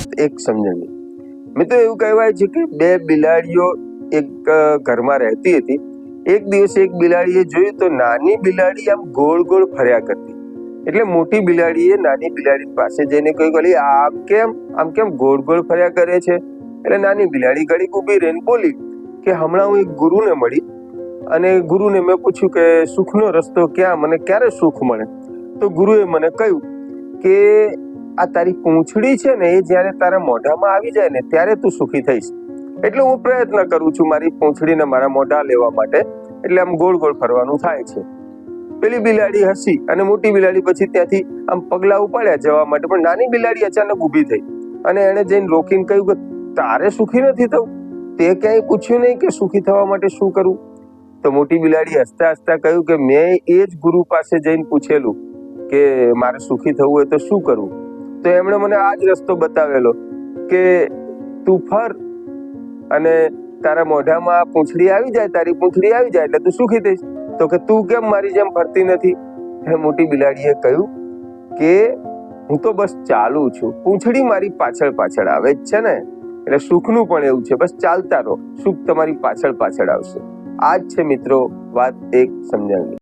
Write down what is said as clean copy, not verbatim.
વાત એક સમજણની। મિત્રો એવું કહેવાય છે કે બે બિલાડીઓ એક ઘરમાં રહેતી હતી। એક દિવસ એક બિલાડીએ જોયું તો નાની બિલાડી આમ ગોળ ગોળ ફર્યા કરતી। એટલે મોટી બિલાડીએ નાની બિલાડી પાસે જઈને કહ્યું, અલી આમ કેમ ગોળ ગોળ ફર્યા કરે છે? એટલે નાની બિલાડી ઘડીક ઊભી રહીને બોલી કે હમણાં હું એક ગુરુને મળી અને ગુરુને મેં પૂછ્યું કે સુખનો રસ્તો ક્યાં, મને ક્યારે સુખ મળે? તો ગુરુએ મને કહ્યું કે આ તારી પૂંછડી છે ને એ જ્યારે તારા મોઢામાં આવી જાય ને ત્યારે તું સુખી થઈશ। એટલે હું પ્રયત્ન કરું છું મારી પૂંછડીને મારા મોઢા લેવા માટે, એટલે આમ ગોળ ગોળ ફરવાનું થાય છે। પેલી બિલાડી હસી અને મોટી બિલાડી પછી ત્યાંથી આમ પગલા ઉપાડ્યા જવા માટે, પણ નાની બિલાડી અચાનક ઊભી થઈ અને એને જઈને રોકીને કહ્યું કે તારે સુખી નથી થવું? તે ક્યાંય પૂછ્યું નહીં કે સુખી થવા માટે શું કરવું? તો મોટી બિલાડી હસતા હસતા કહ્યું કે મેં એ જ ગુરુ પાસે જઈને પૂછેલું કે મારે સુખી થવું હોય તો શું કરવું? તો એમણે મને આ જ રસ્તો બતાવેલો કે તું ફર અને તારા મોઢામાં પૂંછડી આવી જાય, તારી પૂંછડી આવી જાય એટલે તું સુખી થઈશ। તો કે તું કેમ મારી જેમ ફરતી નથી? મોટી બિલાડીએ કહ્યું કે હું તો બસ ચાલુ છું, પૂંછડી મારી પાછળ પાછળ આવે જ છે ને। એટલે સુખનું પણ એવું છે, બસ ચાલતા રહો, સુખ તમારી પાછળ પાછળ આવશે। આ જ છે મિત્રો વાત એક સમજણની।